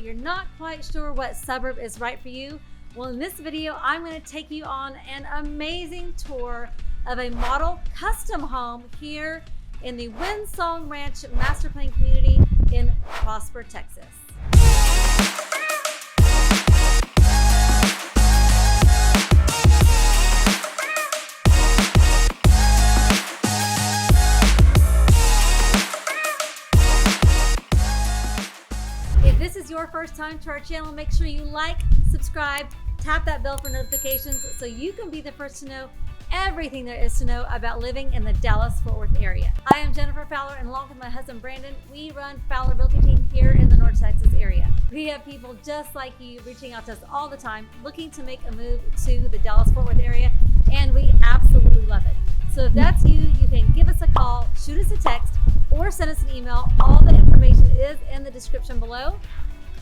but you're not quite sure what suburb is right for you? Well, in this video, I'm going to take you on an amazing tour of a model custom home here in the Windsong Ranch Master-Planned Community in Prosper, Texas. If this is your first time to our channel, make sure you like, subscribe, tap that bell for notifications so you can be the first to know everything there is to know about living in the Dallas-Fort Worth area. I am Jennifer Fowler, and along with my husband Brandon, we run Fowler Realty Team here in the North Texas area. We have people just like you reaching out to us all the time, looking to make a move to the Dallas-Fort Worth area, and we absolutely love it. So if that's you, you can give us a call, shoot us a text, or send us an email. All the information is in the description below.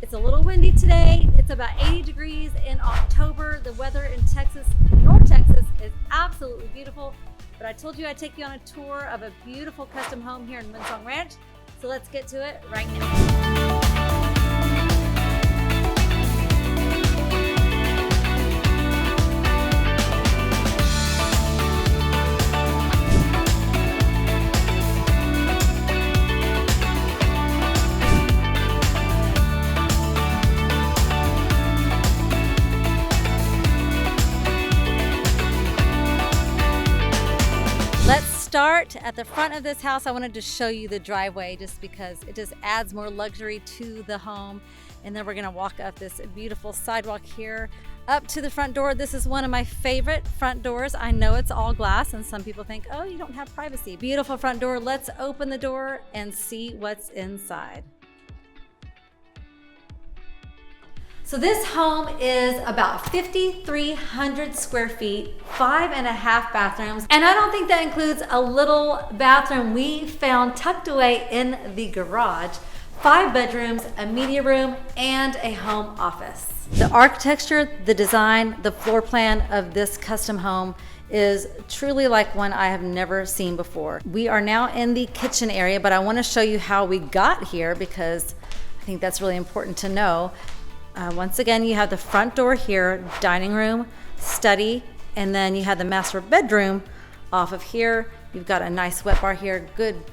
It's a little windy today. It's about 80 degrees in October. The weather in Texas, North Texas, is absolutely beautiful. But I told you I'd take you on a tour of a beautiful custom home here in Windsong Ranch. So let's get to it right now. Start at the front of this house. I wanted to show you the driveway just because it just adds more luxury to the home. And then we're gonna walk up this beautiful sidewalk here up to the front door. This is one of my favorite front doors. I know it's all glass and some people think, oh, you don't have privacy. Beautiful front door. Let's open the door and see what's inside. So this home is about 5,300 square feet, 5.5 bathrooms. And I don't think that includes a little bathroom we found tucked away in the garage. 5 bedrooms, a media room, and a home office. The architecture, the design, the floor plan of this custom home is truly like one I have never seen before. We are now in the kitchen area, but I want to show you how we got here because I think that's really important to know. Once again, you have the front door here, dining room, study, and then you have the master bedroom off of here. You've got a nice wet bar here,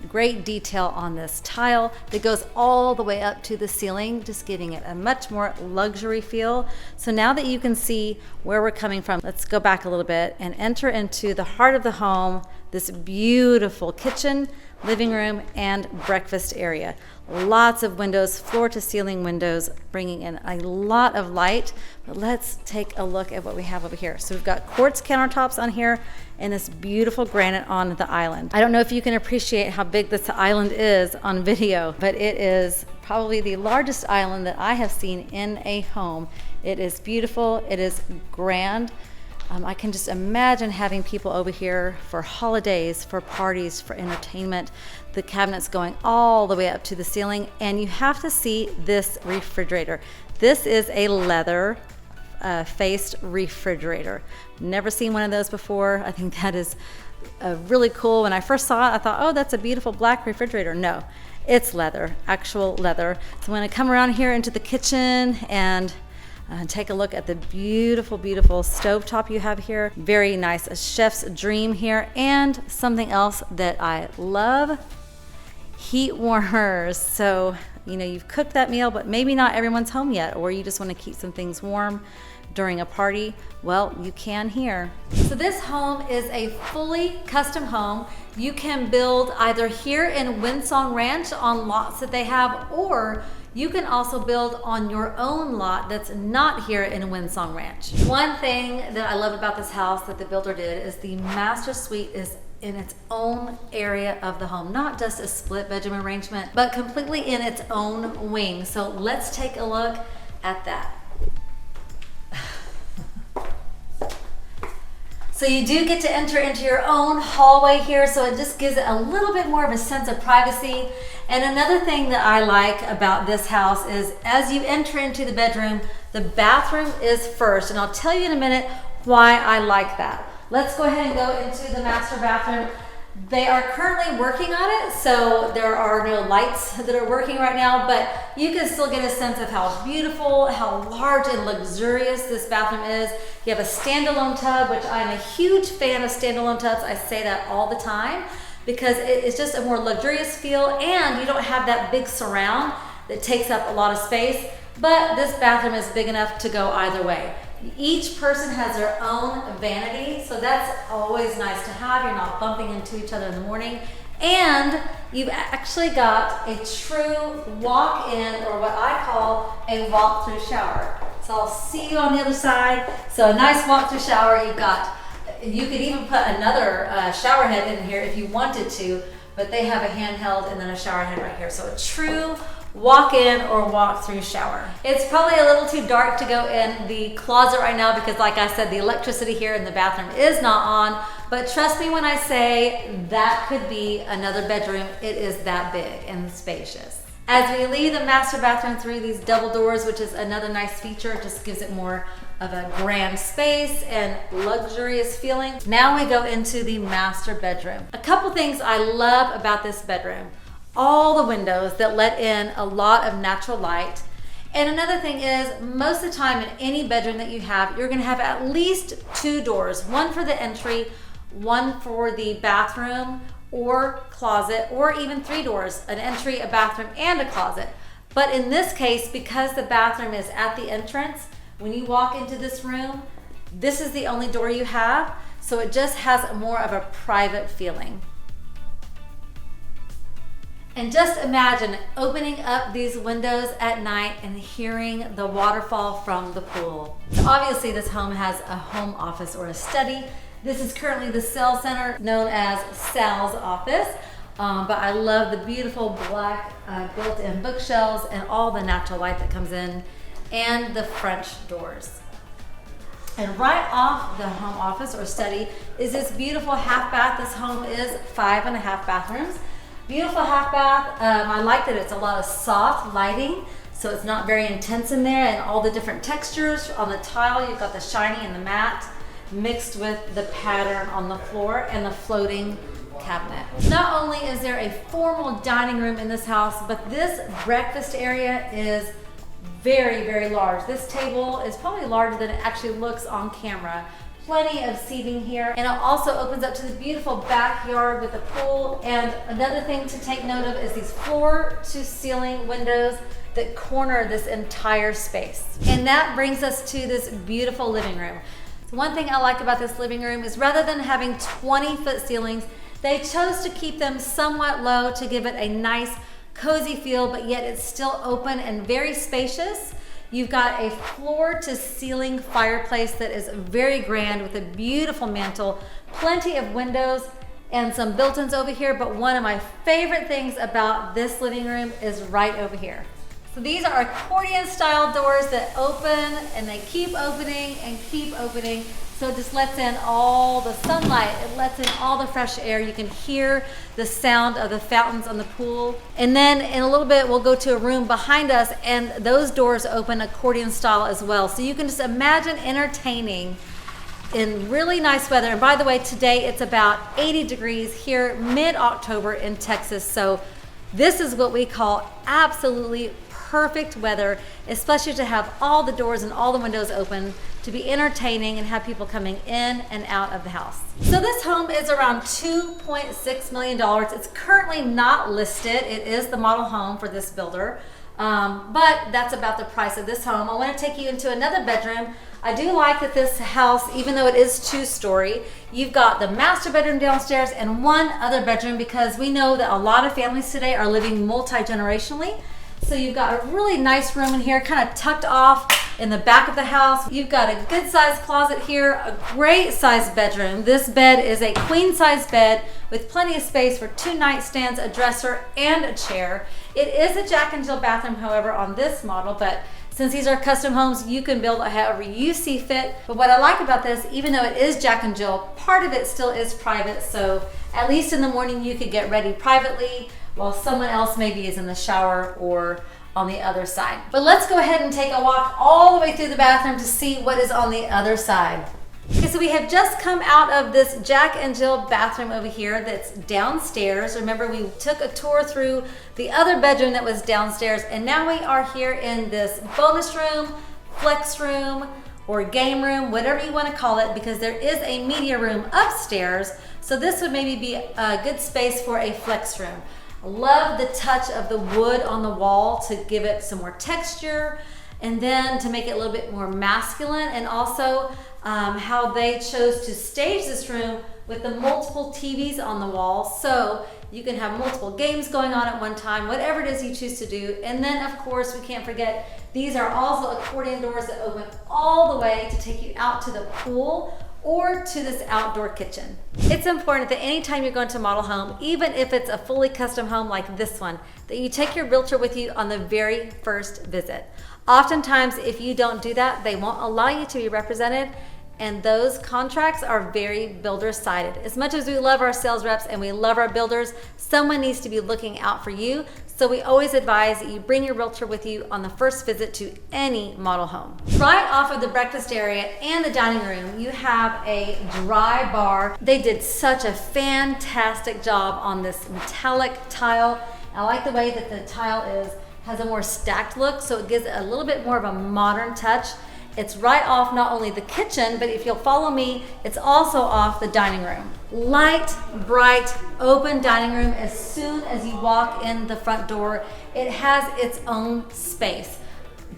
great detail on this tile that goes all the way up to the ceiling, just giving it a much more luxury feel. So now that you can see where we're coming from, let's go back a little bit and enter into the heart of the home, this beautiful kitchen, living room, and breakfast area. Lots of windows, floor to ceiling windows, bringing in a lot of light. But let's take a look at what we have over here. So we've got quartz countertops on here and this beautiful granite on the island. I don't know if you can appreciate how big this island is on video, but it is probably the largest island that I have seen in a home. It is beautiful, it is grand. I can just imagine having people over here for holidays, for parties, for entertainment. The cabinets going all the way up to the ceiling, and you have to see this refrigerator. This is a leather faced refrigerator. Never seen one of those before. I think that is really cool. When I first saw it, I thought, oh, that's a beautiful black refrigerator. No, it's leather, actual leather. So I'm gonna come around here into the kitchen and take a look at the beautiful, beautiful stovetop you have here. Very nice, a chef's dream here. And something else that I love, heat warmers. So, you know, you've cooked that meal, but maybe not everyone's home yet, or you just want to keep some things warm during a party. Well, you can here. So this home is a fully custom home. You can build either here in Windsong Ranch on lots that they have, or you can also build on your own lot that's not here in Windsong Ranch. One thing that I love about this house that the builder did is the master suite is in its own area of the home, not just a split bedroom arrangement, but completely in its own wing. So let's take a look at that. So you do get to enter into your own hallway here, so it just gives it a little bit more of a sense of privacy. And another thing that I like about this house is as you enter into the bedroom, the bathroom is first. And I'll tell you in a minute why I like that. Let's go ahead and go into the master bathroom. They are currently working on it, so there are no lights that are working right now, but you can still get a sense of how beautiful, how large and luxurious this bathroom is. You have a standalone tub, which I'm a huge fan of standalone tubs. I say that all the time because it's just a more luxurious feel, and you don't have that big surround that takes up a lot of space, but this bathroom is big enough to go either way. Each person has their own vanity, so that's always nice to have. You're not bumping into each other in the morning. And you've actually got a true walk-in, or what I call a walk-through shower. So I'll see you on the other side. So a nice walk-through shower. You could even put another shower head in here if you wanted to, but they have a handheld and then a shower head right here. So a true walk-in or walk-through shower. It's probably a little too dark to go in the closet right now because, like I said, the electricity here in the bathroom is not on, but trust me when I say that could be another bedroom. It is that big and spacious. As we leave the master bathroom through these double doors, which is another nice feature, it just gives it more of a grand space and luxurious feeling. Now we go into the master bedroom. A couple things I love about this bedroom. All the windows that let in a lot of natural light. And another thing is, most of the time in any bedroom that you have, you're gonna have at least 2 doors, one for the entry, one for the bathroom or closet, or even 3 doors, an entry, a bathroom, and a closet. But in this case, because the bathroom is at the entrance, when you walk into this room, this is the only door you have, so it just has more of a private feeling. And just imagine opening up these windows at night and hearing the waterfall from the pool. So obviously this home has a home office or a study. This is currently the sales center known as Sal's office. But I love the beautiful black built-in bookshelves and all the natural light that comes in, and the French doors. And right off the home office or study is this beautiful half bath. This home is 5.5 bathrooms. Beautiful half bath. I like that it's a lot of soft lighting, so it's not very intense in there, and all the different textures on the tile. You've got the shiny and the matte mixed with the pattern on the floor and the floating cabinet. Not only is there a formal dining room in this house, but this breakfast area is very, very large. This table is probably larger than it actually looks on camera. Plenty of seating here, and it also opens up to the beautiful backyard with a pool. And another thing to take note of is these floor to ceiling windows that corner this entire space. And that brings us to this beautiful living room. So one thing I like about this living room is, rather than having 20-foot ceilings, they chose to keep them somewhat low to give it a nice cozy feel, but yet it's still open and very spacious. You've got a floor to ceiling fireplace that is very grand with a beautiful mantle, plenty of windows and some built-ins over here. But one of my favorite things about this living room is right over here. So these are accordion style doors that open and they keep opening and keep opening. So it just lets in all the sunlight, it lets in all the fresh air. You can hear the sound of the fountains on the pool. And then in a little bit, we'll go to a room behind us, and those doors open accordion style as well. So you can just imagine entertaining in really nice weather. And by the way, today it's about 80 degrees here, mid-October in Texas. So this is what we call absolutely perfect weather, especially to have all the doors and all the windows open, to be entertaining and have people coming in and out of the house. So this home is around $2.6 million. It's currently not listed. It is the model home for this builder, but that's about the price of this home. I want to take you into another bedroom. I do like that this house, even though it is 2-story, you've got the master bedroom downstairs and one other bedroom, because we know that a lot of families today are living multi-generationally. So you've got a really nice room in here, kind of tucked off in the back of the house. You've got a good sized closet here, a great sized bedroom. This bed is a queen size bed with plenty of space for 2 nightstands, a dresser, and a chair. It is a Jack and Jill bathroom, however, on this model, but since these are custom homes, you can build it however you see fit. But what I like about this, even though it is Jack and Jill, part of it still is private. So at least in the morning, you could get ready privately while someone else maybe is in the shower or on the other side. But let's go ahead and take a walk all the way through the bathroom to see what is on the other side. Okay, Okay, so we have just come out of this Jack and Jill bathroom over here that's downstairs. Remember, we took a tour through the other bedroom that was downstairs, and now we are here in this bonus room, flex room, or game room, whatever you want to call it, because there is a media room upstairs. So this would maybe be a good space for a flex room. I love the touch of the wood on the wall to give it some more texture, and then to make it a little bit more masculine, and also how they chose to stage this room with the multiple TVs on the wall, so you can have multiple games going on at one time, whatever it is you choose to do. And then of course, we can't forget, these are also accordion doors that open all the way to take you out to the pool or to this outdoor kitchen. It's important that anytime you're going to a model home, even if it's a fully custom home like this one, that you take your realtor with you on the very first visit. Oftentimes, if you don't do that, they won't allow you to be represented, and those contracts are very builder-sided. As much as we love our sales reps and we love our builders, someone needs to be looking out for you. So we always advise that you bring your realtor with you on the first visit to any model home. Right off of the breakfast area and the dining room, you have a dry bar. They did such a fantastic job on this metallic tile. I like the way that the tile has a more stacked look, so it gives it a little bit more of a modern touch. It's right off not only the kitchen, but if you'll follow me, it's also off the dining room. Light, bright, open dining room. As soon as you walk in the front door, it has its own space.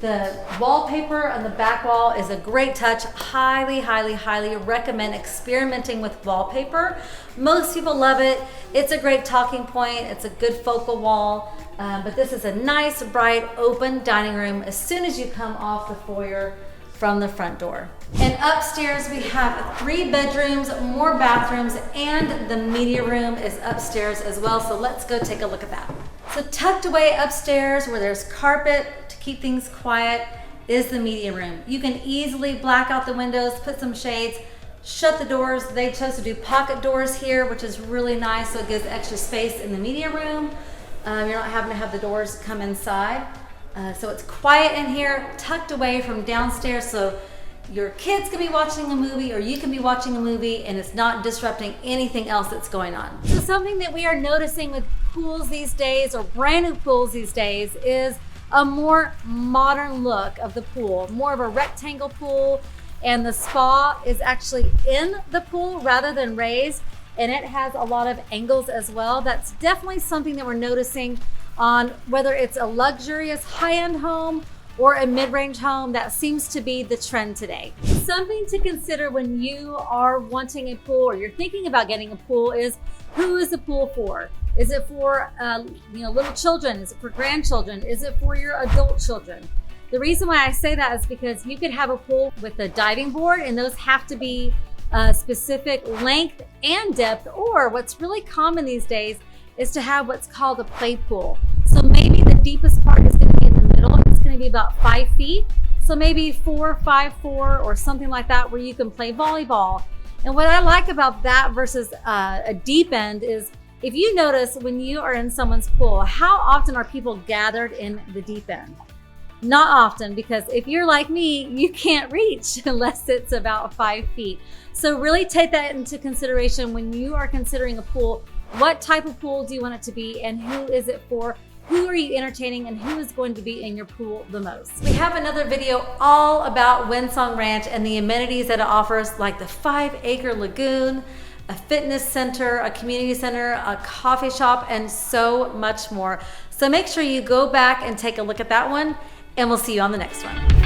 The wallpaper on the back wall is a great touch. Highly, highly, highly recommend experimenting with wallpaper. Most people love it. It's a great talking point. It's a good focal wall. But this is a nice, bright, open dining room as soon as you come off the foyer from the front door. And upstairs we have 3 bedrooms, more bathrooms, and the media room is upstairs as well. So let's go take a look at that. So tucked away upstairs where there's carpet to keep things quiet is the media room. You can easily black out the windows, put some shades, shut the doors. They chose to do pocket doors here, which is really nice, so it gives extra space in the media room. You're not having to have the doors come inside. So it's quiet in here, tucked away from downstairs, so your kids can be watching a movie or you can be watching a movie and it's not disrupting anything else that's going on. So something that we are noticing with pools these days, or brand new pools these days, is a more modern look of the pool, more of a rectangle pool, and the spa is actually in the pool rather than raised, and it has a lot of angles as well. That's definitely something that we're noticing on whether it's a luxurious high-end home or a mid-range home. That seems to be the trend today. Something to consider when you are wanting a pool or you're thinking about getting a pool is, who is the pool for? Is it for little children? Is it for grandchildren? Is it for your adult children? The reason why I say that is because you could have a pool with a diving board, and those have to be specific length and depth, or what's really common these days is to have what's called a play pool. So maybe the deepest part is going to be in the middle. It's going to be about 5 feet. So maybe 4, 5, 4, or something like that, where you can play volleyball. And what I like about that versus a deep end is, if you notice when you are in someone's pool, how often are people gathered in the deep end? Not often, because if you're like me, you can't reach unless it's about 5 feet. So really take that into consideration when you are considering a pool. What type of pool do you want it to be, and who is it for? Who are you entertaining, and who is going to be in your pool the most? We have another video all about Windsong Ranch and the amenities that it offers, like the 5-acre lagoon, a fitness center, a community center, a coffee shop, and so much more. So make sure you go back and take a look at that one, and we'll see you on the next one.